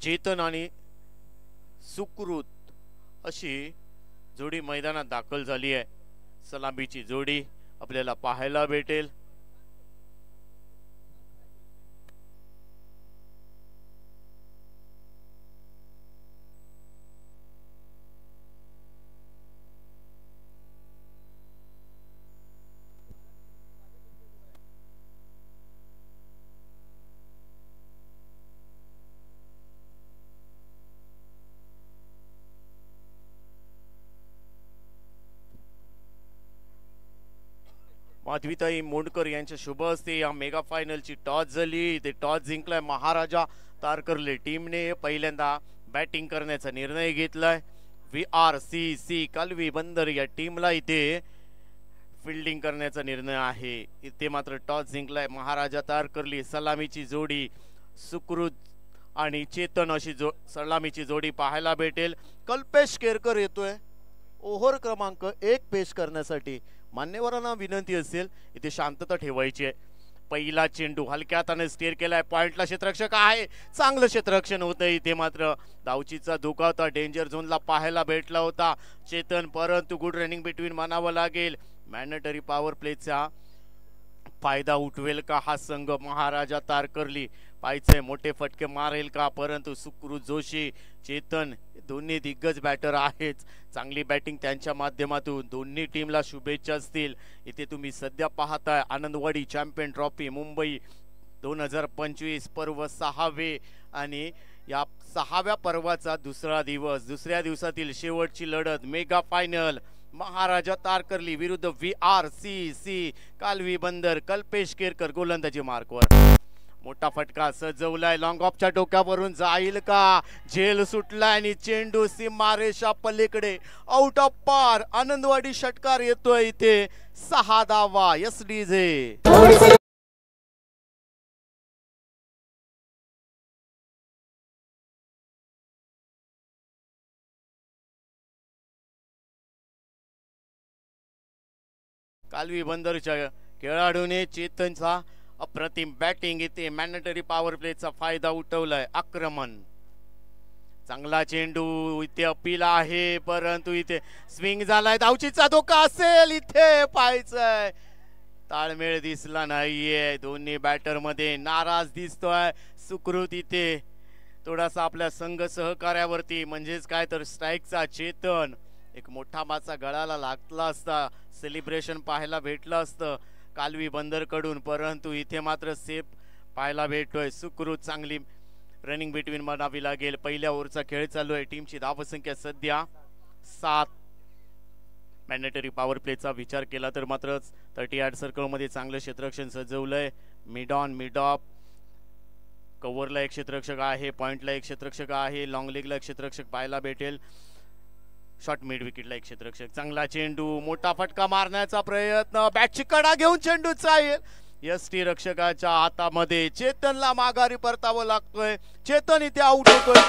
चेतन आणि सुकृत अशी जोडी मैदानात दाखल झाली आहे। सलामीची जोडी आपल्याला पाहायला भेटेल। माधवीताई मोंडकर यांच्या शुभ हस्ते या मेगा फायनलची टॉस झाली। ते टॉस जिंकलाय महाराजा तारकर्ली टीमने। पहिल्यांदा बॅटिंग करण्याचा निर्णय घेतलाय। VRCC कालवी बंदर या टीमला इथे फिल्डिंग करण्याचा निर्णय आहे। इथे मात्र टॉस जिंकलाय महाराजा तारकर्ली। सलामीची जोडी सुकृत आणि चेतन अशी सलामीची जोडी पाहायला भेटेल। कल्पेश केरकर येतोय ओव्हर क्रमांक 1 पेश करण्यासाठी। मान्यवरांना विनंती असेल इथे शांतता ठेवायची आहे। पहिला चेंडू हलक्या हाताने स्टीअर केलाय। पॉइंटला क्षेत्ररक्षक आहे, चांगलं क्षेत्ररक्षण होतं। इथे मात्र धावचीचा धोका होता, डेंजर झोनला पाहायला भेटला होता चेतन, परंतु गुड रनिंग बिटवीन म्हणावं लागेल। मॅन्डेटरी पॉवर प्लेचा फायदा उठवेल का हा संघ महाराजा तारकर्ली? पाहायचंय मोठे फटके मारेल का? परंतु सुकृत जोशी चेतन दोन्ही दिग्गज बॅटर आहेत। चांगली बॅटिंग त्यांच्या माध्यमातून दोन्ही टीमला शुभेच्छा असतील। इथे तुम्ही सध्या पाहताय आनंदवाडी चॅम्पियन ट्रॉफी मुंबई 2025 पर्व 6वे आणि या 6व्या पर्वाचा दुसरा दिवस। दुसऱ्या दिवसातील शेवटची लढत मेगा फायनल महाराजा तारकर्ली विरुद्ध VRCC कालवी बंदर। कल्पेश केरकर गोलंदाजी मार्कवर। मोठा फटका सजवलाय, लॉंग ऑफच्या डोक्यावरून जाईल का? झेल सुटलाय आणि चेंडू सीमारेषा पलीकडे आउट ऑफ पार। आनंदवाडी षटकार येतोय इथे 6 धावा SDJ। कालवी बंदरच्या खेळाडूने चेतनचा अप्रतिम बॅटिंग इथे मॅन्डेटरी पॉवर प्लेचा फायदा उठवलाय। आक्रमण चांगला चेंडू इथे अपील आहे, परंतु इथे स्विंग झालाय। धावचीचा धोका असेल, इथे पाहायचंय ताळमेळ दिसला नाहीये। दोन्ही बॅटर मध्ये नाराज दिसतोय सुकृत। इथे थोडासा आपल्या संघ सहकार्यावरती म्हणजेच काय तर स्ट्राईकचा चेतन एक मोठा माचा गळाला लागला असता, सेलिब्रेशन पाहायला भेटलं असतं कालवी बंदर कडून, परंतु इथे मात्र सेफ पाहायला भेटतोय। सुकृत चांगली रनिंग बिटवीन म्हणावी लागेल। पहिल्या ओव्हरचा खेळ चालू आहे। टीमची धावसंख्या सध्या 7। मॅन्डेटरी पॉवर प्लेचा विचार केला तर मात्र 38 सर्कल मध्ये चांगलं क्षेत्ररक्षण सजवलंय। मिड ऑन मिड ऑफ कव्हरला एक क्षेत्ररक्षक आहे, पॉइंटला एक क्षेत्ररक्षक आहे, लॉंग लेगला एक क्षेत्ररक्षक पाहायला भेटेल, शॉर्ट मिड विकेटला एक क्षेत्ररक्षक। चांगला चेंडू, मोठा फटका मारण्याचा प्रयत्न, बॅटची कडा घेऊन चेंडू चालेल ST रक्षकाच्या हातामध्ये। चेतनला माघारी परतावं लागतोय। चेतन इथे आउट होतोय।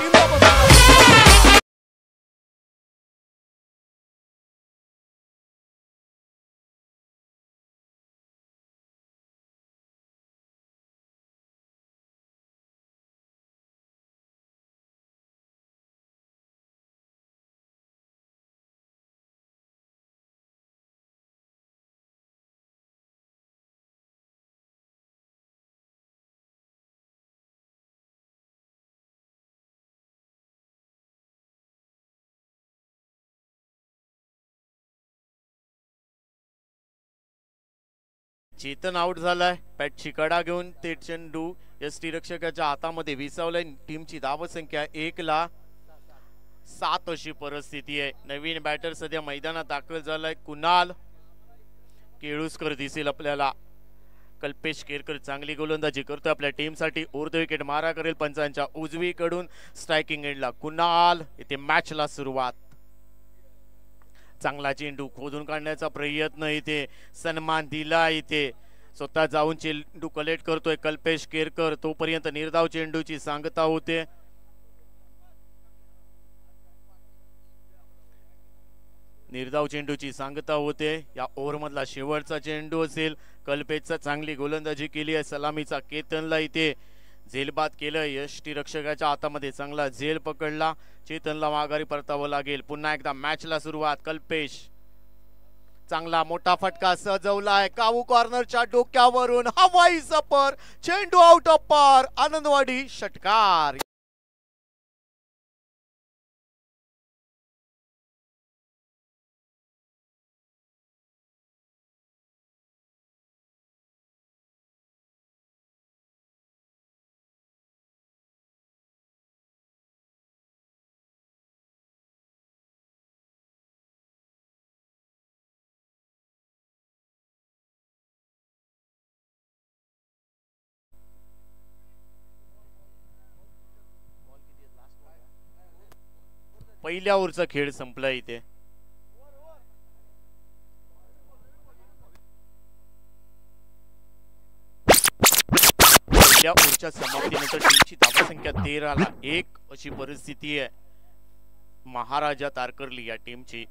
चेतन आउट झालाय। बॅटची कडा घेऊन ते चेंडू ST रक्षकाच्या हातामध्ये विसावलाय। टीमची धावसंख्या 1ला 7 अशी परिस्थिती आहे। नवीन बॅटर सध्या मैदानात दाखल झालाय कुणाल केळुसकर दिसेल आपल्याला। कल्पेश केरकर चांगली गोलंदाजी करतोय आपल्या टीमसाठी। उर्ध विकेट मारा करेल पंचांच्या उजवीकडून। स्ट्रायकिंग एंडला कुणाल। इथे मॅचला सुरुवात। चांगला चेंडू खोदून काढण्याचा प्रयत्न, इथे सन्मान दिला। इथे स्वतः जाऊन चेंडू कलेक्ट करतोय कल्पेश केरकर। तोपर्यंत निर्धाव चेंडूची सांगता होते। निर्धाव चेंडूची सांगता होते। या ओव्हर मधला शेवटचा चेंडू असेल। कल्पेशचा चांगली गोलंदाजी केली आहे। सलामीचा केतनला इथे झेलबाद केलं यष्टीरक्षकाच्या हातामध्ये, चांगला झेल पकडला, चेतनला माघारी परतावं लागेल. पुन्हा एकदा मॅचला सुरुवात. कल्पेश चांगला मोठा फटका सजवलाय, कावू कॉर्नरच्या डोक्यावरून हवाई सपर, चेंडू आउट ऑफ पार, आनंदवाडी षटकार. पहिल्या ओव्हरचा खेळ संपला इथे. पहिल्या ओव्हरच्या समाप्तीनंतर टीमची धावसंख्या 13-1 अशी परिस्थिती आहे. महाराजा तारकर्ली या टीमची.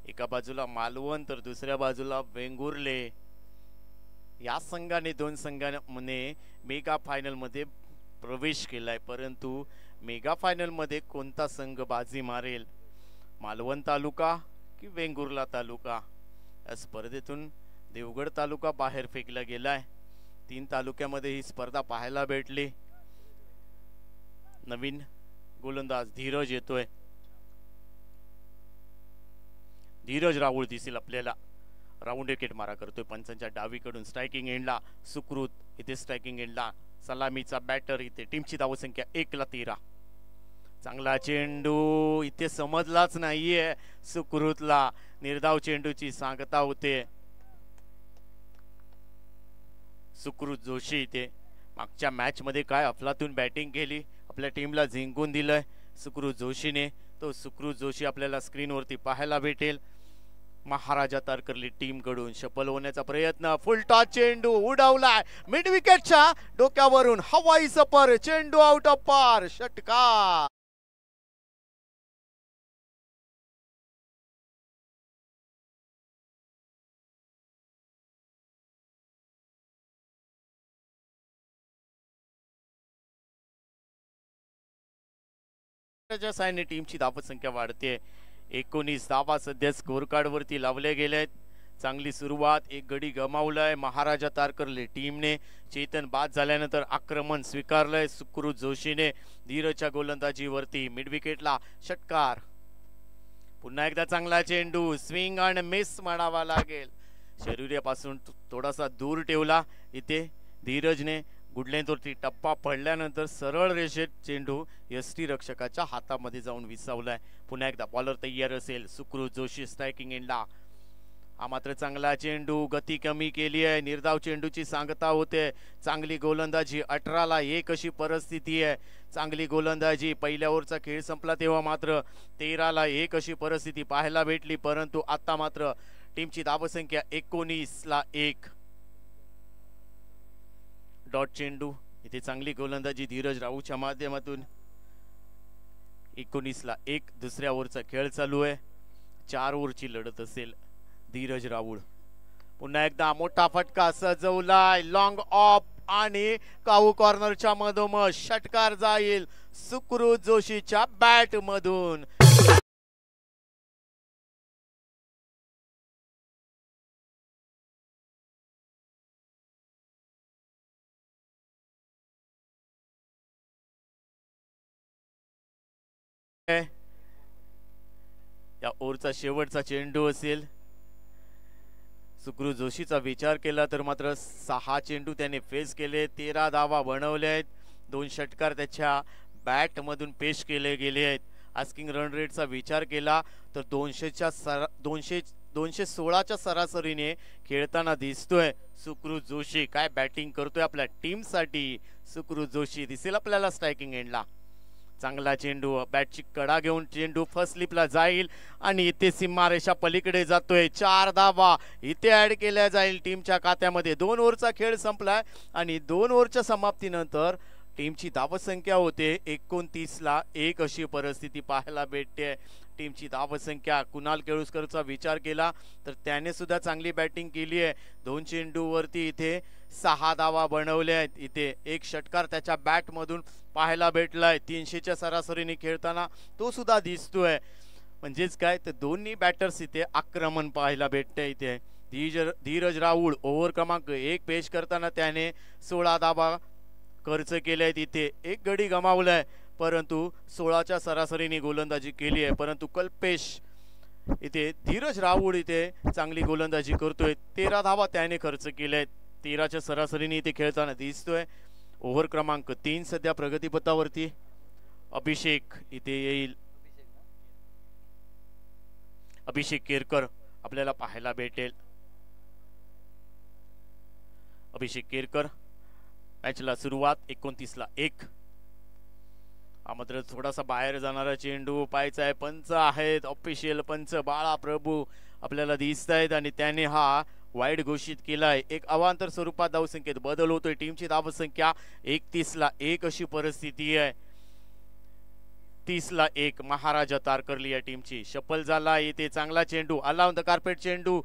एका बाजूला मालवण तर दुसऱ्या बाजूला वेंगुर्ले. या संघाने 2 संघांमध्ये मेगा फायनल मध्ये प्रवेश केलाय, परंतु मेगा फायनल मध्ये कोणता संघ बाजी मारेल, मालवण तालुका की वेंगुर्ला तालुका? या स्पर्धेतून देवगड तालुका बाहेर फेकला गेलाय. 3 तालुक्यामध्ये ही स्पर्धा पाहायला भेटली. नवीन गोलंदाज धीरज येतोय. धीरज राहुल दिसेल आपल्याला. राऊंड विकेट मारा करतोय पंचांच्या डावीकडून. स्ट्रायकिंग एंडला सुकृत, इथे स्ट्रायकिंग एंडला सलामीचा बॅटर. इथे टीमची धावसंख्या 1-13. चांगला चेंडू इथे समजलाच नाहीये सुकृतला. निर्धाव चेंडूची सांगता होते. सुकृत जोशी इथे मागच्या मॅच मध्ये काय अफलातून बॅटिंग केली, आपल्या टीमला जिंकून दिलंय सुकृत जोशीने. तो सुकृत जोशी आपल्याला स्क्रीनवरती पाहायला भेटेल. महाराजा तारकर्ली टीम कडून शफल होण्याचा प्रयत्न. फुल टॉस चेंडू उडवलाय मिड विकेटच्या डोक्यावरून, हवाई सफर, चेंडू आउट ऑफ पार, षटकार. सायने टीमची धावसंख्या वाढते. 19 धावा सध्या स्कोर कार्ड वरती लावले गेलेत. चांगली सुरुवात. एक गडी गमावलाय महाराजा तारकर्ली टीमने. चेतन बाद झाल्यानंतर आक्रमण स्वीकारलंय सुकृत जोशीने. धीरजच्या गोलंदाजीवरती मिड विकेटला षटकार. पुन्हा एकदा चांगला चेंडू, स्विंग आणि मिस म्हणावा लागेल. शरीरापासून थोडासा दूर ठेवला इथे धीरजने. गुडलेंवरती टप्पा पडल्यानंतर सरळ रेषेत चेंडू यष्टी रक्षकाच्या हातामध्ये जाऊन विसावलाय. पुन्हा एकदा बॉलर तयार असेल सुकृत जोशी स्ट्रायकिंग एंडला. हा मात्र चांगला चेंडू, गती कमी केली आहे. निर्धाव चेंडूची सांगता होते. चांगली गोलंदाजी. 18-1 अशी परिस्थिती आहे. चांगली गोलंदाजी. पहिल्या ओव्हरचा खेळ संपला तेव्हा मात्र 13-1 अशी परिस्थिती पाहायला भेटली, परंतु आता मात्र टीमची धावसंख्या 19-1. डॉट चेंडू. इथे चांगली गोलंदाजी धीरज राऊच्या माध्यमातून. 19-1 दुसऱ्या ओव्हरचा खेळ चालू आहे. 4 ओव्हरची लढत असेल. धीरज राऊळ पुन्हा एकदा मोठा फटका सजवलाय, लॉंग ऑफ आणि काऊ कॉर्नरच्या मधोमध षटकार जाईल सुकृत जोशीच्या बॅट मधून. या ओव्हरचा शेवटचा चेंडू असेल. सुकृत जोशीचा विचार केला तर मात्र 6 चेंडू त्याने फेस केले. 13 धावा बनवले आहेत. 2 षटकार त्याच्या बॅट मधून पेश केले गेले आहेत. आस्किंग रन रेटचा विचार केला तर 216च्या सरासरीने खेळताना दिसतोय सुकृत जोशी. काय बॅटिंग करतोय आपल्या टीम साठी सुकृत जोशी. दिसेल आपल्याला स्ट्रायकिंग एंडला. चांगला चेंडू, बॅटची कडा घेऊन चेंडू फर्स्ट स्लिपला जाईल आणि इथे सीमारेषा पलीकडे जातोय. 4 धावा इथे ऍड केल्या जाईल टीमच्या खात्यामध्ये. 2 ओव्हरचा खेळ संपलाय आणि 2 ओव्हरच्या समाप्तीनंतर टीमची धावसंख्या होते 29-1 अशी परिस्थिती पाहायला भेटते. टीमची धावसंख्या. कुणाल केळुसकरचा विचार केला तर त्याने सुद्धा चांगली बॅटिंग केली आहे. 2 चेंडूवरती इथे 6 धावा बनवल्या आहेत. इथे एक षटकार त्याच्या बॅट मधून पाहायला भेटलाय. 300च्या सरासरीने खेळताना तो सुद्धा दिसतोय. म्हणजेच काय तर दोन्ही बॅटर्स इथे आक्रमण पाहायला भेटते. इथे धीरज राऊळ ओव्हर क्रमांक 1 पेश करताना त्याने 16 धावा खर्च केले. इथे एक गडी गमावलाय परंतु 16च्या सरासरीने गोलंदाजी केली आहे. परंतु कल्पेश इथे धीरज राऊळ इथे चांगली गोलंदाजी करतोय. 13 धावा त्याने खर्च केल्या. 13च्या सरासरीने इथे खेळताना दिसतोय. ओव्हर क्रमांक 3 सध्या प्रगतीपथावरती. अभिषेक इथे येईल. अभिषेक केरकर आपल्याला पाहायला भेटेल. अभिषेक केरकर मॅचला सुरुवात 29ला 1. हा मात्र थोडासा बाहेर जाणारा चेंडू पाहायचा आहे. पंच आहेत ऑफिशियल पंच बाळा प्रभू आपल्याला दिसत आहेत आणि त्याने हा वाईड घोषित केलाय. एक अवांतर स्वरूपात धावसंख्येत बदल होतोय. टीमची धावसंख्या 31ला 1 अशी परिस्थिती आहे. 30ला 1 महाराजा तारकर्ली या टीमची. शफल झाला इथे चांगला चेंडू आला ऑन द कार्पेट. चेंडू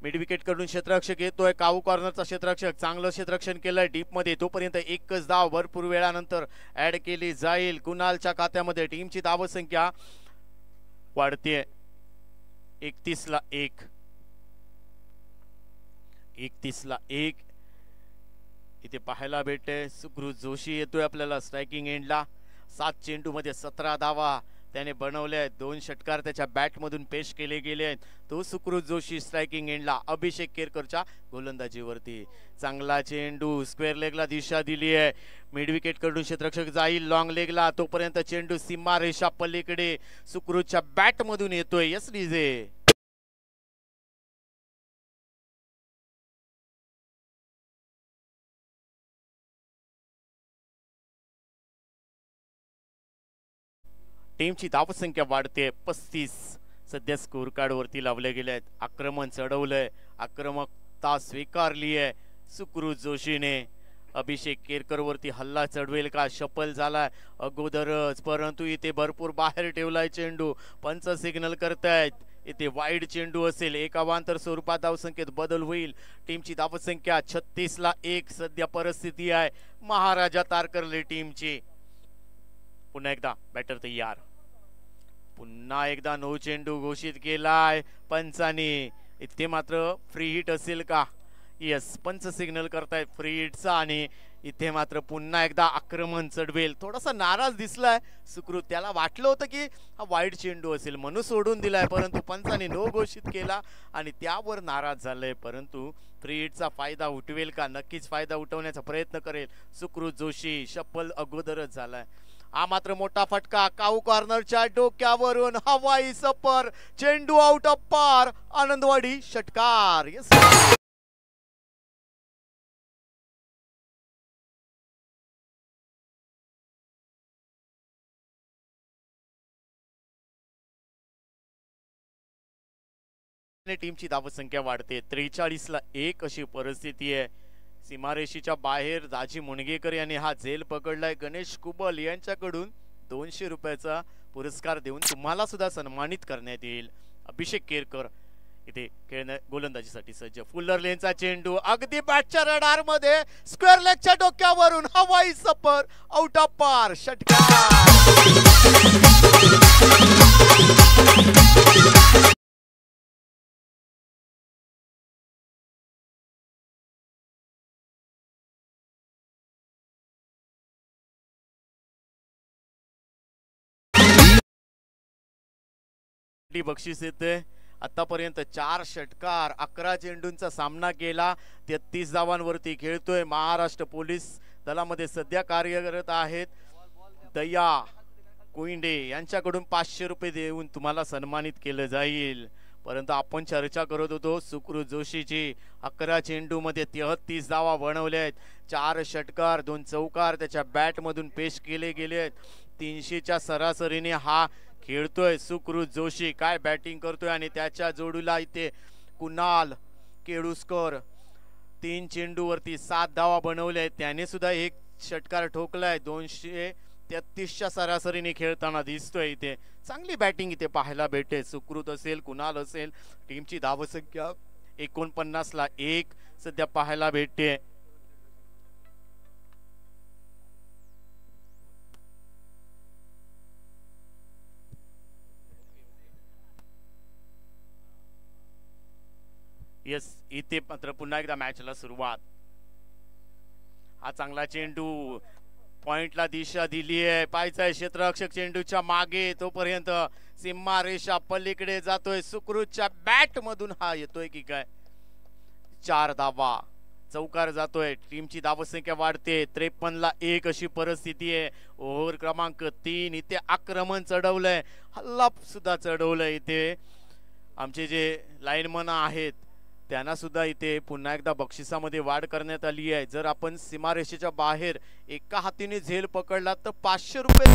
मिड विकेट कडून क्षेत्ररक्षक येतोय. काऊ कॉर्नरचा क्षेत्ररक्षक चांगलं क्षेत्ररक्षण केलंय डीप मध्ये. तोपर्यंत एकच धाव भरपूर वेळानंतर ऍड केली जाईल कुणालच्या खात्यामध्ये. टीमची धावसंख्या वाढते 31ला 1. 31ला 1 इथे पाहायला भेटते. सुकृत जोशी येतोय आपल्याला स्ट्रायकिंग एंडला. 7 चेंडू मध्ये 17 धावा त्याने बनवले आहेत. 2 षटकार त्याच्या बॅट मधून पेश केले गेले आहेत. तो सुकृत जोशी स्ट्रायकिंग एंडला. अभिषेक केरकरच्या गोलंदाजीवरती चांगला चेंडू स्क्वेअर लेगला दिशा दिली आहे. मिड विकेट कडून क्षेत्ररक्षक जाईल लॉंग लेगला. तोपर्यंत चेंडू सीमा रेषा पलीकडे सुकृतच्या बॅट मधून येतोय. यस डीजे टीमची धावसंख्या वाढते 35. सध्या स्कोर कार्ड वरती लावले गेले आहेत. आक्रमण चढवलंय. आक्रमकता स्वीकारली आहे सुकृत जोशीने. अभिषेक केरकर वरती हल्ला चढवेल का? शफल झालाय अगोदरच परंतु इथे भरपूर बाहेर ठेवलाय चेंडू. पंच सिग्नल करतायत. इथे वाईड चेंडू असेल. एक अवांतर स्वरूपात धावसंख्येत बदल होईल. टीमची धावसंख्या 36ला 1 सध्या परिस्थिती आहे महाराजा तारकर्ली टीमची. पुन्हा एकदा बॅटर तयार. पुन्हा एकदा नो चेंडू घोषित केलाय पंचाने. इथे मात्र फ्री हिट असेल का? यस पंच सिग्नल करतायत फ्री हिटचा. आणि इथे मात्र पुन्हा एकदा आक्रमण चढवेल. थोडासा नाराज दिसलाय सुकृत. त्याला वाटलं होतं की हा वाईड चेंडू असेल म्हणून सोडून दिलाय परंतु पंचाने नो घोषित केला आणि त्यावर नाराज झालंय. परंतु फ्री हिटचा फायदा उठवेल का? नक्कीच फायदा उठवण्याचा प्रयत्न करेल सुकृत जोशी. शफल अगोदरच झालाय. हा मात्र मोठा फटका काऊ कॉर्नरच्या डोक्यावरून हवाई सपर. चेंडू आउट ऑफ पार. आनंदवाडी षटकार. टीमची धावसंख्या वाढते 43ला 1 अशी परिस्थिती आहे. सीमारेषेच्या बाहेर दाजी मुणगेकर यांनी हा झेल पकडलाय. गणेश कुबल यांच्याकडून 200 रुपयाचा पुरस्कार देऊन तुम्हाला सुद्धा सन्मानित करण्यात येईल. अभिषेक केरकर इथे खेळण्या गोलंदाजीसाठी सज्ज. फुल्लर लेनचा चेंडू अगदी बॅटच्या रडार मध्ये. स्क्वेअर लेगच्या डोक्यावरून हवाई सफर. आउट ऑफ पार. षटकार. बक्षीस येते. आतापर्यंत 4 षटकार 11 चेंडूंचा सामना केला. 33 धावांवरती खेळतोय. महाराष्ट्र पोलीस दलामध्ये सध्या कार्यरत आहेत दया कोइंडे यांच्याकडून 500 रुपये देऊन तुम्हाला सन्मानित केलं जाईल. परंतु आपण चर्चा करत होतो सुकृत जोशीची. 11 चेंडू मध्ये 33 धावा बनवल्या आहेत. 4 षटकार 2 चौकार त्याच्या बॅट मधून पेश केले गेले आहेत. 300च्या सरासरीने हा खेळतोय सुकृत जोशी. काय बॅटिंग करतोय. आणि त्याच्या जोडीला इथे कुणाल केळुस्कर 3 चेंडूवरती 7 धावा बनवल्या आहेत. त्याने सुद्धा एक षटकार ठोकलाय. 233च्या सरासरीने खेळताना दिसतोय. इथे चांगली बॅटिंग इथे पाहायला भेटते. सुकृत असेल कुणाल असेल. टीमची धावसंख्या 49ला 1 सध्या पाहायला भेटते. यस, इथे मात्र पुन्हा एकदा मॅचला सुरुवात. हा चांगला चेंडू पॉइंटला दिशा दिली आहे. पाहायचंय क्षेत्ररक्षक चेंडूच्या मागे, तोपर्यंत सीमा रेषा पलीकडे जातोय. सुकृतच्या बॅट मधून हा येतोय की काय? 4 धावा, चौकार जातोय. टीमची धावसंख्या वाढते. 53-1 अशी परिस्थिती आहे. ओव्हर क्रमांक 3. इथे आक्रमण चढवलंय, हल्ला सुद्धा चढवलंय. इथे आमचे जे लाईनमन आहेत त्यांना सुद्धा इथे पुन्हा एकदा बक्षिसामध्ये वाढ करण्यात आली आहे. जर आपण सीमारेषेच्या बाहेर एका हातीने झेल पकडला तर 500 रुपये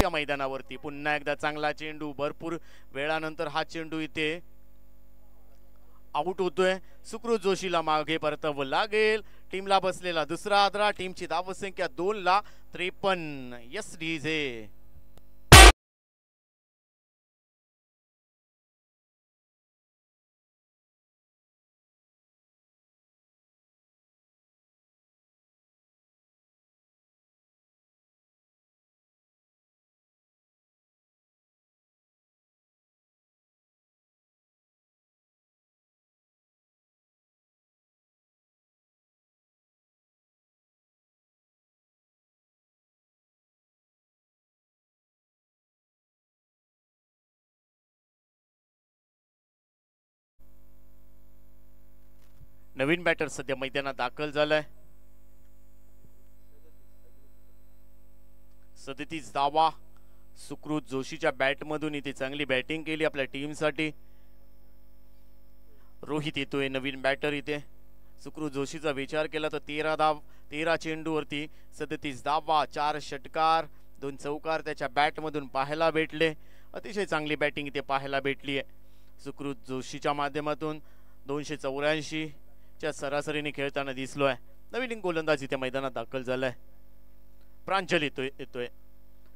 या मैदानावरती. पुन्हा एकदा चांगला चेंडू, भरपूर वेळानंतर हा चेंडू इथे आउट होतोय. सुकृत जोशीला मागे परतावं लागेल. टीमला बसलेला दुसरा आदरा. टीमची धावसंख्या 2ला 53. Yes DJ. नवीन बॅटर सध्या मैदानात दाखल झालाय. 37 धावा. सुकृत जोशीच्या बॅट मधून इथे चांगली बॅटिंग केली आपल्या टीमसाठी. रोहित येतोय नवीन बॅटर इथे. सुकृत जोशीचा विचार केला तर 13 चेंडूवरती 37 धावा, 4 षटकार, 2 चौकार त्याच्या बॅट मधून पाहायला भेटले. अतिशय चांगली बॅटिंग इथे पाहायला भेटली आहे. सुकृत जोशीच्या माध्यमातून 284 च्या सरासरीने खेळताना दिसलोय. नवीन गोलंदाज इथे मैदानात दाखल झालाय. प्रांजल येतोय.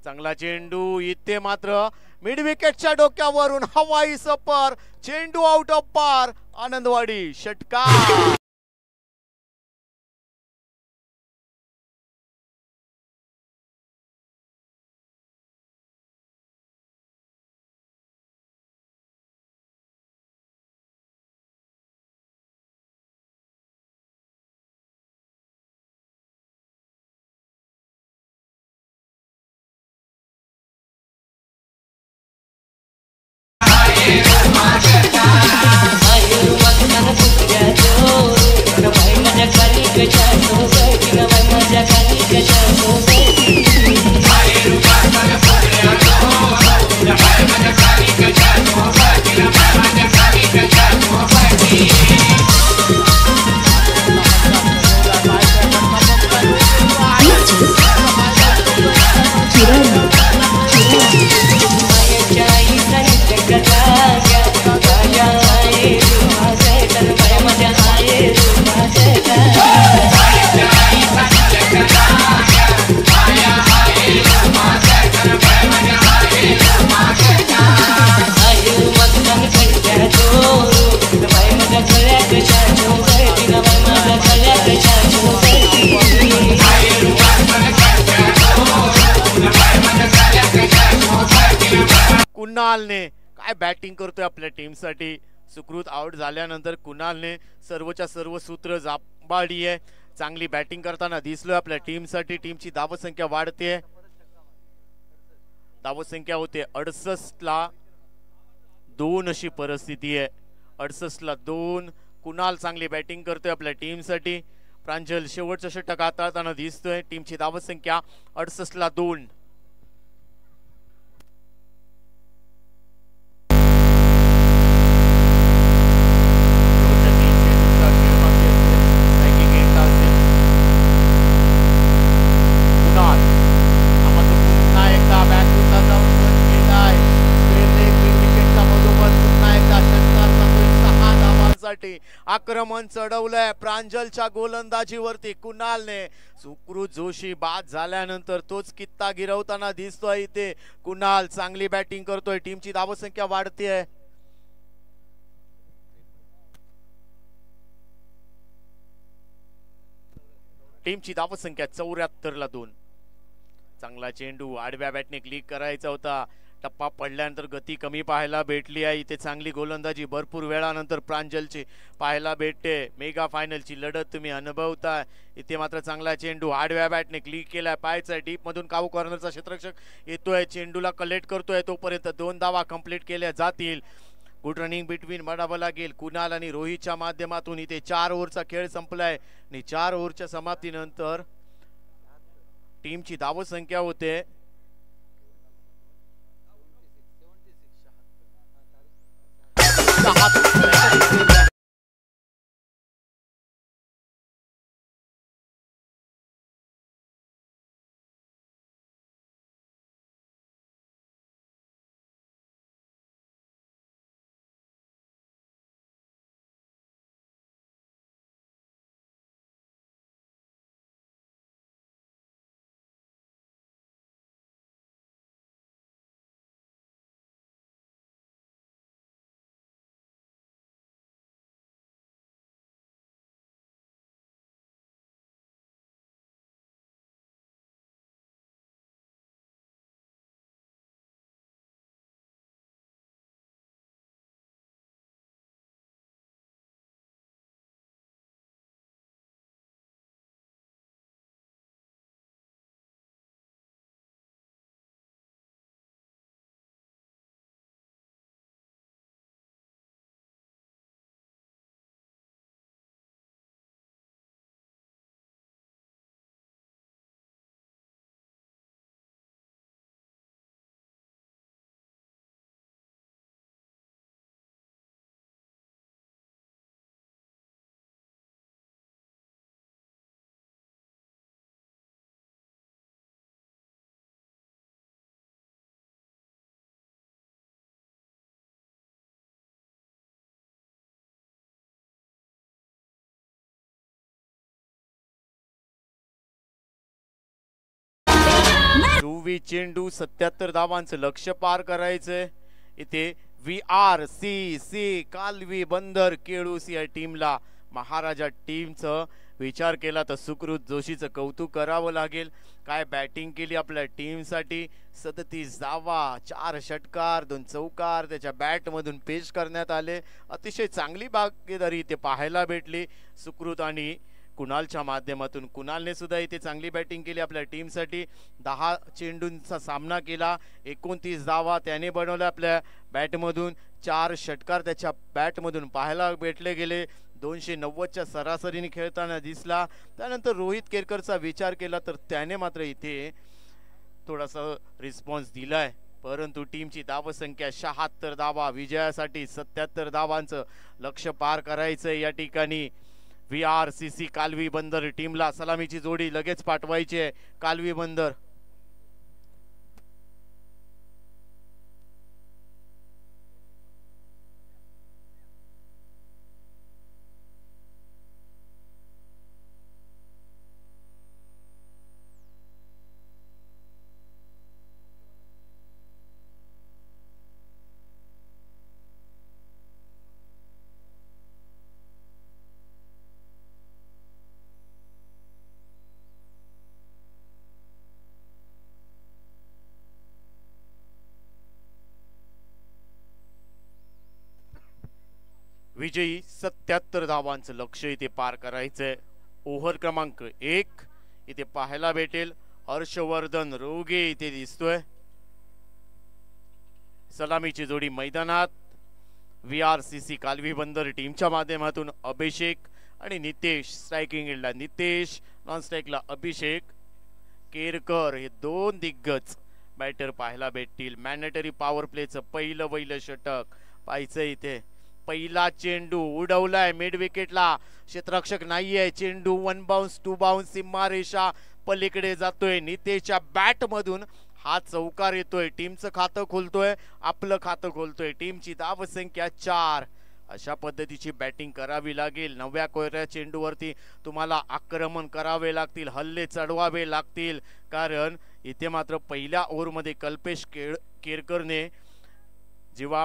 चांगला चेंडू. इथे मात्र मिड विकेटच्या डोक्यावरून हवाई सफर. चेंडू आउट ऑफ पार. आनंदवाडी षटकार. कुणालने काय बॅटिंग करतोय आपल्या टीमसाठी. सुकृत आउट झाल्यानंतर कुणालने सर्वच्या सर्व सूत्र जांभाळली आहे. चांगली बॅटिंग करताना दिसलोय आपल्या टीमसाठी. टीमची धावसंख्या वाढते. धावसंख्या होते 68ला 2 अशी परिस्थिती आहे. 68ला 2. कुणाल चांगली बॅटिंग करतोय आपल्या टीमसाठी. प्रांजल शेवटचं षटक हाताळताना दिसतोय. टीमची धावसंख्या 68ला 2. आक्रमण चढवलंय प्रांजलच्या गोलंदाजीवरती कुणालने. सुकृत जोशी बाद झाल्यानंतर तोच कित्ता गिरवताना दिसतोय. इथे कुणाल चांगली बॅटिंग करतोय. टीमची धावसंख्या वाढतेय. टीमची धावसंख्या 74ला 2. चांगला चेंडू आडव्या बॅटने क्लिक करायचा होता. टप्पा पडल्यानंतर गती कमी पाहायला भेटली आहे. इथे चांगली गोलंदाजी भरपूर वेळानंतर प्रांजलची पाहायला भेटते. मेगा फायनलची लढत तुम्ही अनुभवताय. इथे मात्र चांगला चेंडू आडव्या बॅटने क्लिक केलाय. पायचा डीप मधून काऊ कॉर्नरचा क्षेत्ररक्षक येतोय, चेंडूला कलेक्ट करतोय. तोपर्यंत 2 धावा कंप्लीट केल्या जातील. गुड रनिंग बिटवीन म्हणावं लागेल कुणाल आणि रोहितच्या माध्यमातून. इथे 4 ओव्हरचा खेळ संपलाय आणि 4 ओव्हरच्या समाप्तीनंतर टीमची धावसंख्या होते 6. चेंडू 77 धावांचं लक्ष्य पार करायचंय. इथे VRCC कालवी बंदर केळूस या टीमला महाराजा टीमचं विचार केला तर सुकृत जोशीचं कौतुक करावं लागेल. काय बॅटिंग केली आपल्या टीमसाठी. 37 धावा, 4 षटकार, 2 चौकार त्याच्या बॅटमधून पेश करण्यात आले. अतिशय चांगली भागीदारी इथे पाहायला भेटली सुकृत आणि कुणालच्या माध्यमातून. कुणालने सुद्धा इथे चांगली बॅटिंग केली आपल्या टीमसाठी. 10 चेंडूंचा सामना केला, 29 धावा त्याने बनवल्या आपल्या बॅटमधून. 4 षटकार त्याच्या बॅटमधून पाहायला भेटले गेले. 290च्या सरासरीने खेळताना दिसला. त्यानंतर रोहित केरकरचा विचार केला तर त्याने मात्र इथे थोडासा रिस्पॉन्स दिलाय. परंतु टीमची धावसंख्या 76 धावा, विजयासाठी 77 धावांचं लक्ष्य पार करायचं या ठिकाणी. VRCC कालवी बंदर टीमला सलामीची जोडी लगेच पाठवायची आहे. कालवी बंदर विजयी 77 धावांचं लक्ष इथे पार करायचंय. ओव्हर क्रमांक 1 इथे पाहायला भेटेल. हर्षवर्धन रोगे इथे दिसतोय. सलामीची जोडी मैदानात. VRCC कालवी बंदर टीमच्या माध्यमातून अभिषेक आणि नितेश. स्ट्रायकिंग एंडला नितेश, नॉन स्ट्राईकला अभिषेक. केरकर हे 2 दिग्गज बॅटर पाहायला भेटतील. मॅन्डेटरी पॉवर प्लेचं पहिलं षटक पाहायचं इथे. पहिला चेंडू उडवलाय मिड विकेटला. क्षेत्ररक्षक नाहीये. चेंडू 1 बाउन्स 2 बाउन्स सीमारेषा पलीकडे जातोय. नितेशच्या बॅट मधून हा चौकार येतोय. टीमचं खातं खोलतोय, आपलं खातं खोलतोय. टीमची धावसंख्या 4. अशा पद्धतीची बॅटिंग करावी लागेल. 9व्या कोऱ्या चेंडूवरती तुम्हाला आक्रमण करावे लागतील, हल्ले चढवावे लागतील. कारण इथे मात्र पहिल्या ओव्हरमध्ये कल्पेश केरकरने जेव्हा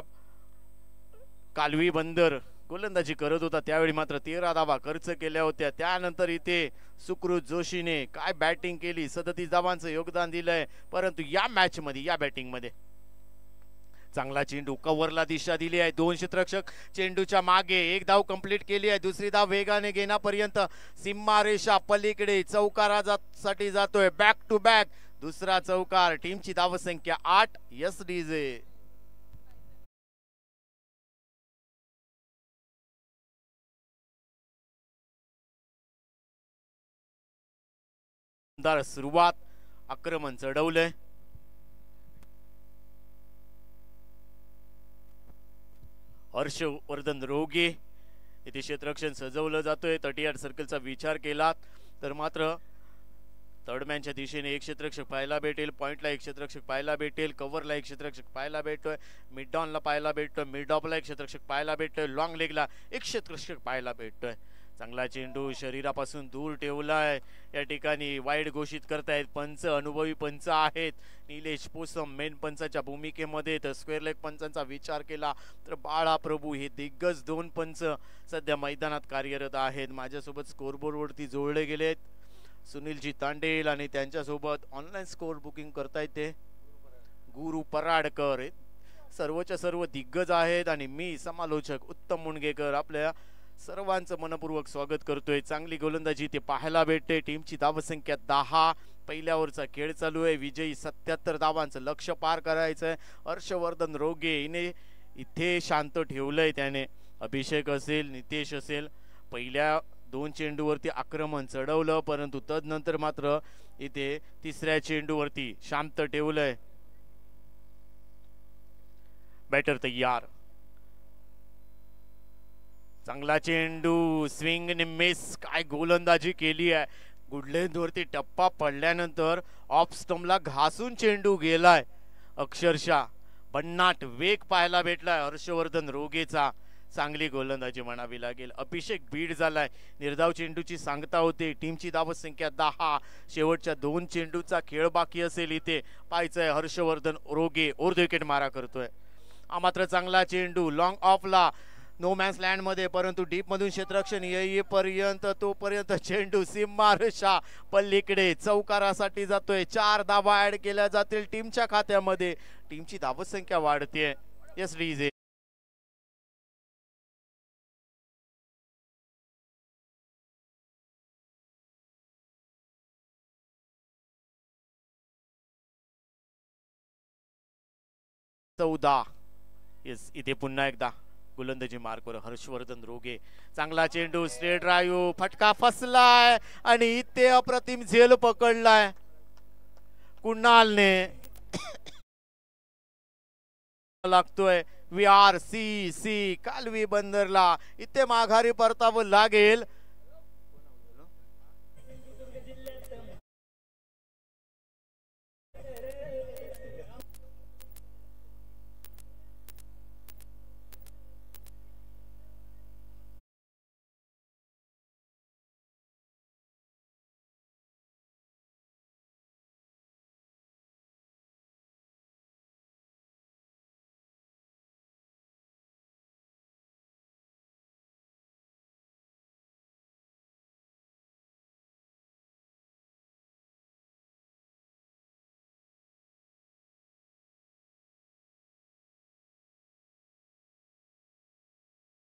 कालवी बंदर गोलंदाजी करत होता त्यावेळी मात्र 13 धावा खर्च केल्या होत्या. त्यानंतर इथे सुकृत जोशीने काय बॅटिंग केली, 37 धावांचं योगदान दिलंय. परंतु या मॅच मध्ये, या बॅटिंग मध्ये चांगला चेंडू कव्हरला दिशा दिली आहे, दोन क्षेत्ररक्षक चेंडूच्या मागे, एक धाव कंप्लीट केली आहे, दुसरी धाव वेगाने घेण्यापर्यंत सीमारेषा पलीकडे चौकारासाठी जातोय, बॅक टू बॅक दुसरा चौकार, टीमची धावसंख्या 8. यस डीजे सुरुवात, आक्रमण चढवलंय, हर्षवर्धन रोगे इथे क्षेत्ररक्षण सजवलं जातोय. 38 सर्कलचा विचार केला तर मात्र थर्डमॅनच्या दिशेने एक क्षेत्ररक्षक पाहायला भेटेल, पॉइंटला एक क्षेत्ररक्षक पाहायला भेटेल, कव्हरला एक क्षेत्ररक्षक पाहायला भेटतोय, मिड डाऊनला पाहायला भेटतोय, मिड ऑफला एक क्षेत्ररक्षक पाहायला भेटतोय, लॉंग लेगला एक क्षेत्ररक्षक पाहायला भेटतोय. चांगला चेंडू शरीरापासून दूर ठेवलाय, या ठिकाणी वाईड घोषित करतायत पंच, अनुभवी पंच आहेत निलेश पोसम मेन पंचाच्या भूमिकेमध्ये. तर स्क्वेअर लेग पंचांचा विचार केला तर बाळा प्रभू हे दिग्गज दोन पंच सध्या मैदानात कार्यरत आहेत. माझ्यासोबत स्कोरबोर्ड वरती जोडले गेलेत सुनीलजी तांडेल आणि त्यांच्यासोबत ऑनलाईन स्कोर बुकिंग करतायत ते गुरु पराडकर, सर्वच्या सर्व दिग्गज आहेत आणि मी समालोचक उत्तम मुणगेकर आपल्या सर्वांचं मनपूर्वक स्वागत करतोय. चांगली गोलंदाजी ते पाहायला भेटते. टीमची धावसंख्या 10, पहिल्या ओव्हरचा खेळ चालू आहे, विजयी 77 धावांचं लक्ष्य पार करायचंय. हर्षवर्धन रोगे हिने इथे शांत ठेवलंय, त्याने अभिषेक असेल नितेश असेल पहिल्या 2 चेंडूवरती आक्रमण चढवलं, परंतु तदनंतर मात्र इथे तिसऱ्या चेंडूवरती शांत ठेवलंय. बॅटर तयार, चांगला चेंडू स्विंग ने मिस, काय गोलंदाजी केली आहे. गुडलेंदवरती टप्पा पडल्यानंतर ऑफ स्टंपला घासून चेंडू गेलाय, अक्षरशः भन्नाट वेग पाहायला भेटलाय हर्षवर्धन रोगेचा. चांगली गोलंदाजी म्हणावी लागेल. अभिषेक बीड झालाय, निर्धाव चेंडूची सांगता होते. टीमची धावसंख्या 10, शेवटच्या 2 चेंडूचा खेळ बाकी असेल. इथे पाहायचंय हर्षवर्धन रोगे ओर्ध विकेट मारा करतोय. हा मात्र चांगला चेंडू लॉंग ऑफला नो मॅन्स लँड मध्ये, परंतु डीप मधून क्षेत्ररक्षण येईपर्यंत तोपर्यंत चेंडू सीमारेषा पल्लीकडे चौकारासाठी जातोय. 4 धावा ऍड केल्या जातील टीमच्या खात्यामध्ये, टीमची धावसंख्या वाढते. यस डीजे चौदा. येस इथे पुन्हा एकदा गोलंदाजी मार्कवर हर्षवर्धन रोगे. चांगला चेंडू स्ट्रेट ड्राईव्ह, फटका फसलाय आणि इथे अप्रतिम झेल पकडलाय कुणालने. लागतोय VRCC कालवी बंदरला, इथे माघारी परतावं लागेल.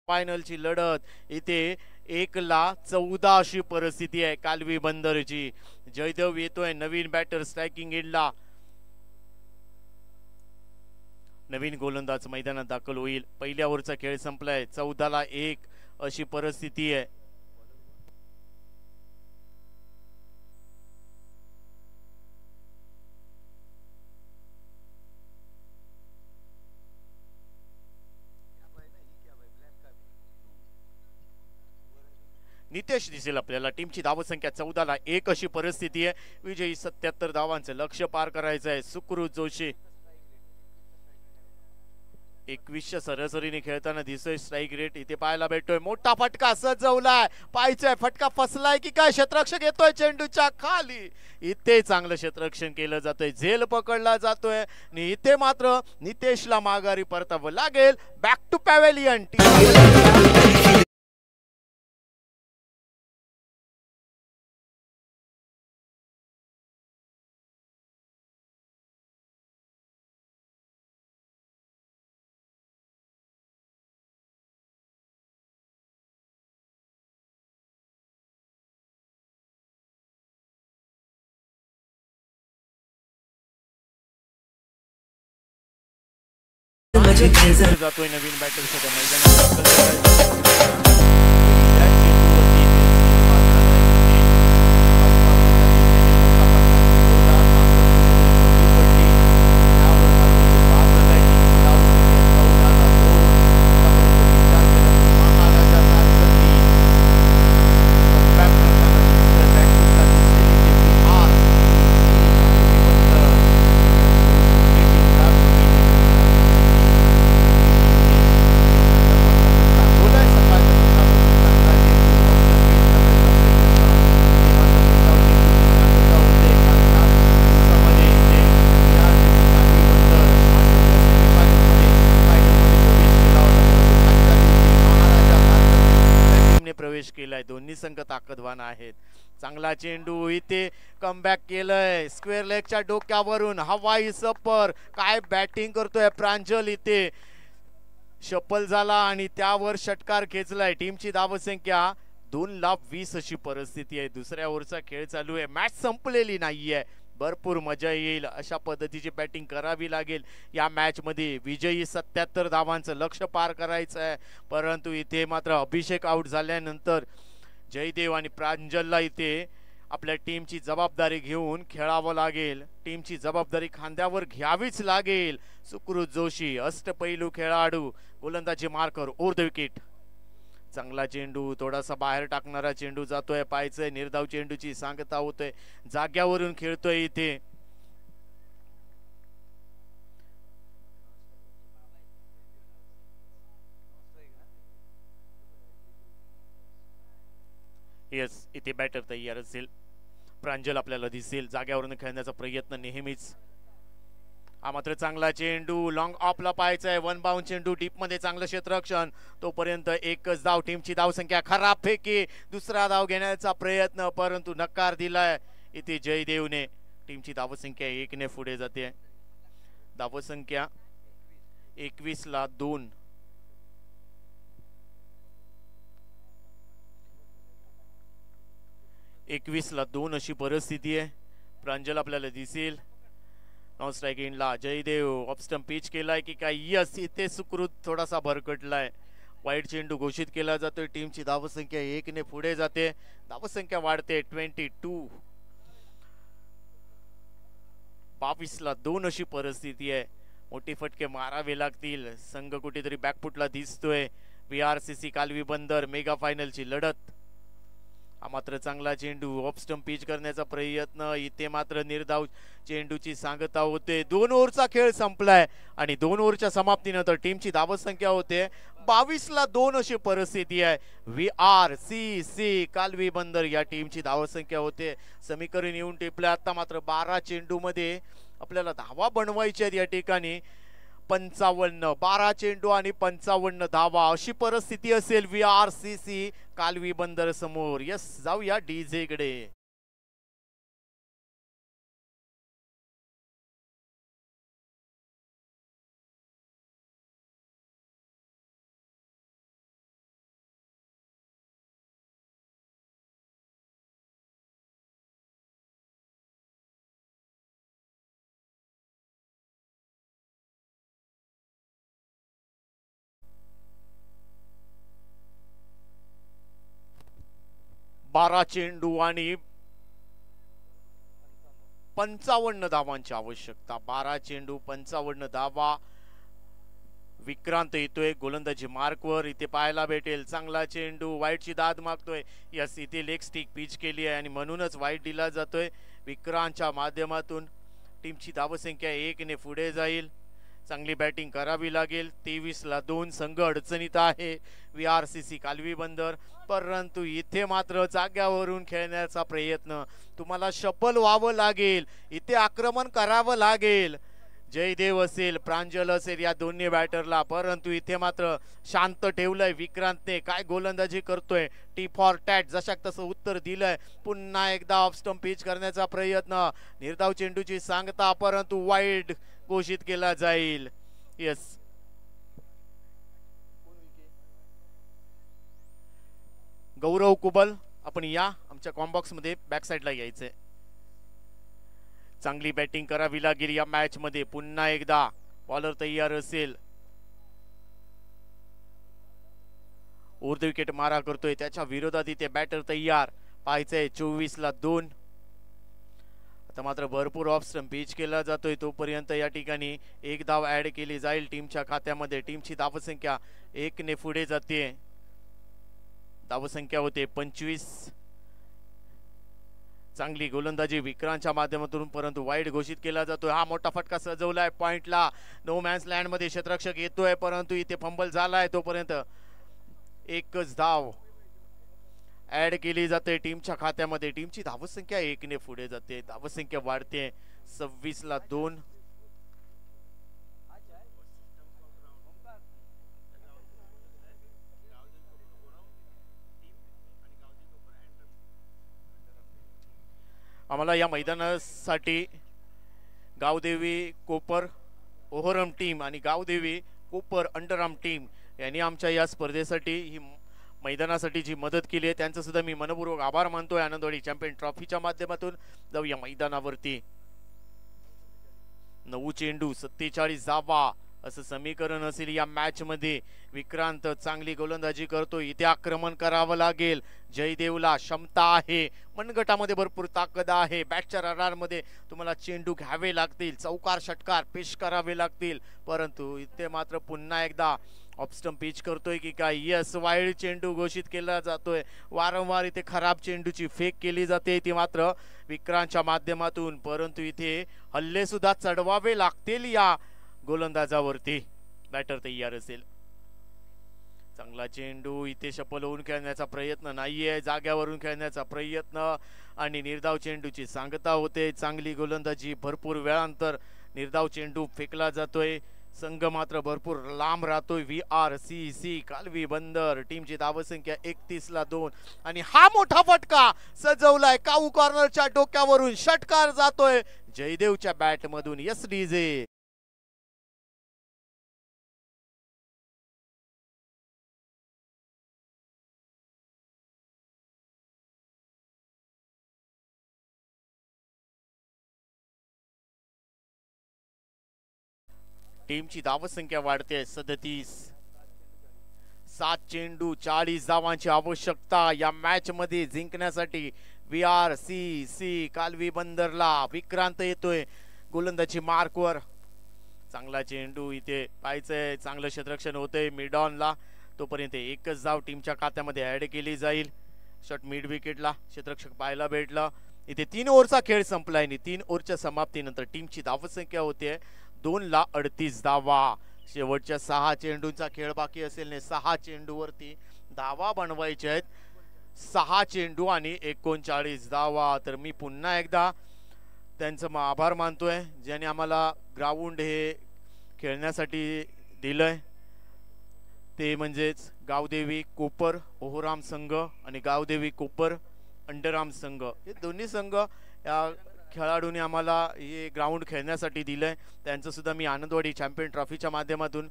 फायनलची लढत इथे 1-14 अशी परिस्थिती आहे कालवी बंदरची. जयदेव येतोय नवीन बॅटर स्ट्रायकिंग एंडला, नवीन गोलंदाज मैदानात दाखल होईल. पहिल्या ओव्हरचा खेळ संपलाय, 14-1 अशी परिस्थिती आहे. नितेश दिसेल आपल्याला. टीमची धावसंख्या 14-1 अशी परिस्थिती आहे. विजयी 77 धावांचं लक्ष्य पार करायचं आहे. सुकृत जोशी 21च्या सरासरीने खेळताना दिसतोय. स्ट्राईक रेट इथे पाहायला भेटतोय. मोठा फटका सजवलाय, पाहायचंय फटका फसलाय की काय. क्षेत्ररक्षक येतोय चेंडूच्या खाली, इथे चांगलं क्षेत्ररक्षण केलं जातंय, झेल पकडला जातोय आणि इथे मात्र नितेशला माघारी परतावं लागेल. Back to pavilion. जातोय नवीन बॅटर सध्या मैदानात प्रवेश केलाय. दोन्ही संघ ताकदवान आहेत. चांगला चेंडू इथे कमबॅक केलंय स्क्वेअर लेगच्या डोक्यावरून हवाई सपर. काय बॅटिंग करतोय प्रांजल. इथे शपल झाला आणि त्यावर षटकार खेचलाय. टीमची धावसंख्या 2,20,000 अशी परिस्थिती आहे. दुसऱ्या ओव्हरचा खेळ चालू आहे. मॅच संपलेली नाहीये. भरपूर मजा येईल अशा पद्धतीची बॅटिंग करावी लागेल या मॅच मध्ये. विजयी 77 धावांचं लक्ष्य पार करायचं आहे. परंतु इथे मात्र अभिषेक आउट झाल्यानंतर जयदेव आणि प्रांजलला इथे आपल्या टीमची जबाबदारी घेऊन खेळावं लागेल. टीमची जबाबदारी खांद्यावर घ्यावीच लागेल. सुकृत जोशी अष्टपैलू खेळाडू गोलंदाजी मार्कर ओव्हर द विकेट. चांगला चेंडू थोडासा बाहेर टाकणारा चेंडू जातोय. पायचंय निर्धाव चेंडूची सांगता होतोय. जाग्यावरून खेळतोय इथे. येस इथे बॅटर तयार असेल. प्रांजल आपल्याला दिसेल. जाग्यावरून खेळण्याचा प्रयत्न नेहमीच. हा मात्र चांगला चेंडू लॉंग ऑफला पाहायचा. वन बाउंड चेंडू डीप मध्ये चांगलं क्षेत्ररक्षण. तोपर्यंत एकच धाव. टीमची धावसंख्या खराब फेकी. दुसरा धाव घेण्याचा प्रयत्न परंतु नकार दिलाय इथे जयदेवने. टीमची धावसंख्या 1 ने पुढे जाते. धावसंख्या 21ला 2. अशी परिस्थिती आहे. प्रांजल आपल्याला दिसेल. नॉन स्ट्राइक एंडला जयदेव ऑफ स्टंप पिच केलाय की काय. यस इथे सुकृत थोडासा भरकटलाय. वाईट चेंडू घोषित केला जातोय. टीमची धावसंख्या 1 ने पुढे जाते. धावसंख्या वाढते 22. 22ला 2 अशी परिस्थिती आहे. मोठी फटके मारावे लागतील. संघ कुठेतरी बॅकफुटला दिसतोय. VRCC कालवी बंदर मेगा फायनलची लढत. हा मात्र चांगला चेंडू ऑफ स्टंप पिच करण्याचा प्रयत्न. इथे मात्र निर्धाव चेंडूची सांगता होते. 2 ओव्हरचा खेळ संपलाय आणि 2 ओव्हरच्या समाप्तीनंतर टीमची धावसंख्या होते 22ला 2 अशी परिस्थिती आहे. VRCC कालवी बंदर या टीमची धावसंख्या होते. समीकरण येऊन टिपले. आता मात्र 12 चेंडू मध्ये आपल्याला धावा बनवायच्या आहेत. या ठिकाणी 55 12 चेंडू आणि 55 धावा अशी परिस्थिती असेल VRCC कालवी बंदर समोर. यस जाऊया डीजे कडे. बारा चेंडू आणि 55 धावांची आवश्यकता. 12 चेंडू 55 धावा. विक्रांत येतोय गोलंदाजी मार्कवर. इथे पाहायला भेटेल चांगला चेंडू. वाईटची दाद मागतोय. यस इथे लेग स्टिक पिच केली आहे आणि म्हणूनच वाईट दिला जातोय. विक्रांतच्या माध्यमातून टीमची धावसंख्या 1 ने पुढे जाईल. चांगली बॅटिंग करावी लागेल. 23ला 2 संघ अडचणीत आहे VRCC कालवी बंदर. परंतु इथे मात्र जाग्यावरून खेळण्याचा प्रयत्न. तुम्हाला शपल व्हावं लागेल. इथे आक्रमण करावं लागेल. जयदेव असेल प्रांजल असेल या दोन्ही बॅटरला. परंतु इथे मात्र शांत ठेवलंय विक्रांतने. काय गोलंदाजी करतोय. टी फॉर टॅट जशाक तसं उत्तर दिलंय. पुन्हा एकदा ऑफ स्टंप पिच करण्याचा प्रयत्न. निर्धाव चेंडूची सांगता परंतु वाईड घोषित केला जाईल. यस गौरव कुबल आपण या आमच्या कॉम्बॉक्स मध्ये बॅक साइडला यायचंय. चांगली बॅटिंग करावी लागेल या मॅच मध्ये. पुन्हा एकदा बॉलर तयार असेल. उर्ध विकेट मारा करतोय, त्याच्या विरोधात इथे बॅटर तयार. पाहायचंय 24-2. आता मात्र भरपूर ऑफ स्टंप पिच केला जातोय, तोपर्यंत या ठिकाणी एक धाव ऍड केली जाईल टीमच्या खात्यामध्ये. टीमची धावसंख्या 1 ने पुढे जाते. धावसंख्या होते 25. चांगली गोलंदाजी विक्रांतच्या माध्यमातून, परंतु वाईड घोषित केला जातोय. हा मोठा फटका सजवलाय पॉइंटला. नो मॅन्स लँड मध्ये क्षेत्ररक्षक येतोय, परंतु इथे फंबल झालाय. तोपर्यंत एकच धाव ऍड केली जाते टीमच्या खात्यामध्ये. टीमची धावसंख्या 1 ने पुढे जाते. धावसंख्या वाढते 26-2. आम्हाला या मैदानासाठी गावदेवी कोपर ओहरम टीम आणि गावदेवी कोपर अंडरआर्म टीम यांनी आमच्या या स्पर्धेसाठी ही मैदानासाठी जी मदत केली आहे त्यांचं सुद्धा मी मनपूर्वक आभार मानतोय. आनंदवाडी चॅम्पियन ट्रॉफीच्या माध्यमातून जाऊया मैदानावरती. 9 चेंडू 47 धावा असं समीकरण असेल या मॅच मध्ये. विक्रांत चांगली गोलंदाजी करतो, इथे आक्रमण करावं लागेल. जयदेवला क्षमता आहे, मनगटामध्ये भरपूर ताकद आहे. बॅटच्या रडार मध्ये तुम्हाला चेंडू घ्यावे लागतील, चौकार षटकार पेश करावे लागतील, परंतु इथे मात्र पुन्हा एकदा ऑफस्टंप पिच करतोय की काय. यस, वाईड चेंडू घोषित केला जातोय. वारंवार इथे खराब चेंडूची फेक केली जाते ती मात्र विक्रांतच्या माध्यमातून, परंतु इथे हल्ले सुद्धा चढवावे लागतील या गोलंदाजावरती. बॅटर तयार असेल. चांगला चेंडू इथे शपल होऊन खेळण्याचा प्रयत्न नाहीये, जाग्यावरून खेळण्याचा प्रयत्न आणि निर्धाव चेंडूची सांगता होते. चांगली गोलंदाजी, भरपूर वेळानंतर निर्धाव चेंडू फेकला जातोय. संघ मात्र भरपूर लांब राहतोय. VRCC कालवी बंदर टीमची धावसंख्या 31-2 आणि हा मोठा फटका सजवलाय. काऊ कॉर्नरच्या डोक्यावरून षटकार जातोय जयदेवच्या बॅट मधून. Yes DJ. टीमची धावसंख्या वाढते 37. 7 चेंडू 40 धावांची आवश्यकता या मॅच मध्ये जिंकण्यासाठी. VRCC कालवी बंदरला विक्रांत येतोय गोलंदाजी मार्कवर. चांगला चेंडू इथे पाहायचंय, चांगलं क्षेत्ररक्षण होतंय मिड ऑनला. तोपर्यंत एकच धाव टीमच्या खात्यामध्ये ऍड केली जाईल. शॉट मिड विकेटला क्षेत्ररक्षक पाहायला भेटला. इथे 3 ओव्हरचा खेळ संपलाय आणि 3 ओव्हरच्या समाप्तीनंतर टीमची धावसंख्या होते 2:38 धावा. शेवटच्या 6 चेंडूंचा खेळ बाकी असेल ने 6 चेंडूवरती धावा बनवायचे आहेत. 6 चेंडू आणि 39 धावा. तर मी पुन्हा एकदा त्यांचं आभार मानतोय ज्याने आम्हाला ग्राउंड हे खेळण्यासाठी दिलंय. ते म्हणजेच गावदेवी कोपर ओहराम संघ आणि गावदेवी कोपर अंडरआर्म संघ, हे दोन्ही संघ या खेळाडूंनी आम्हाला हे ग्राउंड खेळण्यासाठी दिलंय. त्यांचं सुद्धा मी आनंदवाडी चॅम्पियन ट्रॉफीच्या माध्यमातून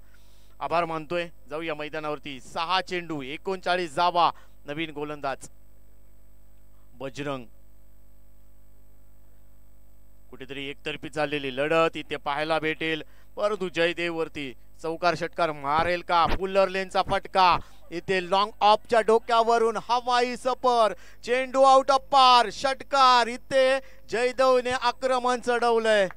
आभार मानतोय. जाऊया मैदानावरती. 6 चेंडू 39 धावा. नवीन गोलंदाज बजरंग. कुठेतरी एकतर्फी चाललेली लढत इथे पाहायला भेटेल, परंतु जयदेव वरती चौकार षटकार मारेल का. फुलर लेनचा फटका इथे लॉंग ऑफच्या डोक्यावरून हवाई सपर. चेंडू आउट ऑफ पार. षटकार इथे जयदेवने आक्रमण चढवलंय.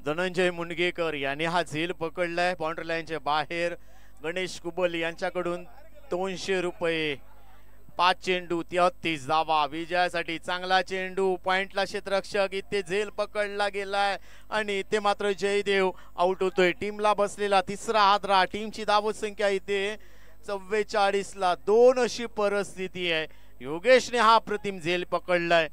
धनंजय मुनगेकर याने हा झेल पकडलाय बाउंड्री लाईनच्या बाहेर. गणेश कुबल यांच्याकडून 200 रुपये. 5 चेंडू 33 धावा. विजयासाठी चांगला चेंडू. पॉइंटला क्षेत्ररक्षक इथे झेल पकडला गेलाय आणि इथे मात्र जयदेव आउट होतोय. टीमला बसलेला तिसरा हादरा. टीमची धावसंख्या इथे 44-2 अशी परिस्थिती आहे. योगेशने हा प्रतिम झेल पकडलाय.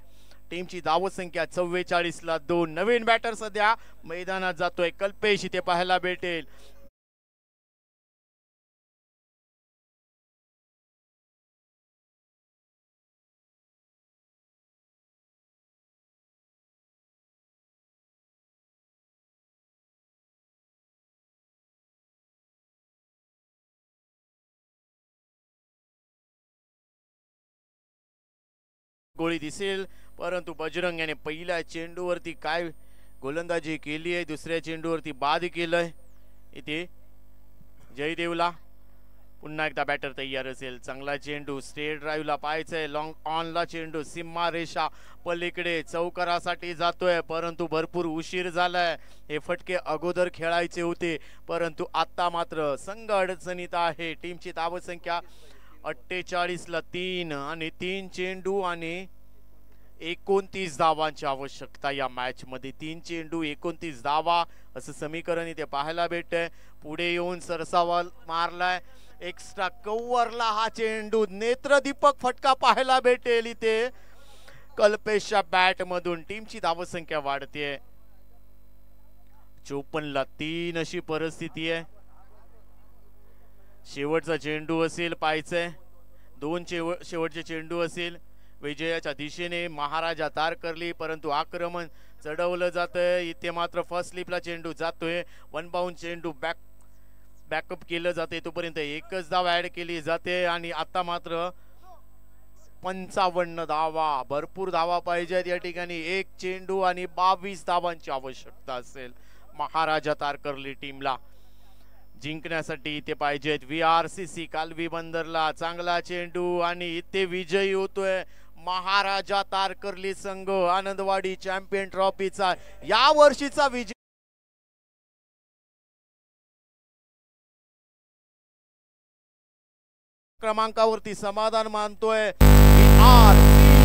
टीमची धावसंख्या 44-2. नवीन बॅटर सध्या मैदानात जातोय कल्पेश, इथे पाहायला भेटेल. गोळी दिसेल, परंतु बजरंग याने पहिल्या चेंडूवरती काय गोलंदाजी केली आहे, दुसऱ्या चेंडूवरती बाद केलंय. इथे जयदेवला पुन्हा एकदा बॅटर तयार असेल. चांगला चेंडू स्ट्रेट ड्राईव्हला पाहायचंय, लॉंग ऑनला चेंडू सीमा रेषा पलीकडे चौकारासाठी जातोय, परंतु भरपूर उशीर झालाय. हे फटके अगोदर खेळायचे होते, परंतु आता मात्र संघ अडचणीत आहे. टीमची धावसंख्या 48ला 3 आणि 3 चेंडू आणि 29 धावांची आवश्यकता या मॅच मध्ये. 3 चेंडू 29 धावा असं समीकरण इथे पाहायला भेटतंय. पुढे येऊन सरसावाल मारलाय एक्स्ट्रा कव्हरला हा चेंडू, नेत्रदीपक फटका पाहायला भेटेल इथे कल्पेशच्या बॅट मधून. टीमची धावसंख्या वाढते, 54ला 3 अशी परिस्थिती आहे. शेवटचा चेंडू असेल, पाहायचंय 2 शेवटचे चेंडू असेल. विजयाच्या दिशेने महाराजा तारकर्ली, परंतु आक्रमण चढवलं जातंय. इथे मात्र फर्स्ट स्लिपला चेंडू जातोय, 1 बाउंड चेंडू बॅकअप केलं जाते, तोपर्यंत एकच धाव ऍड केली जाते. आणि आता मात्र 55 धावा, भरपूर धावा पाहिजेत या ठिकाणी. 1 चेंडू आणि 22 धावांची आवश्यकता असेल महाराजा तारकर्ली टीमला जिंकण्यासाठी. इथे पाहिजेत VRCC कालवी बंदरला. चांगला चेंडू आणि इथे विजयी होतोय महाराजा तारकर्ली संघ. आनंदवाडी चॅम्पियन ट्रॉफीचा या वर्षीचा विजय क्रमांकावरती समाधान मानतोय. VRCC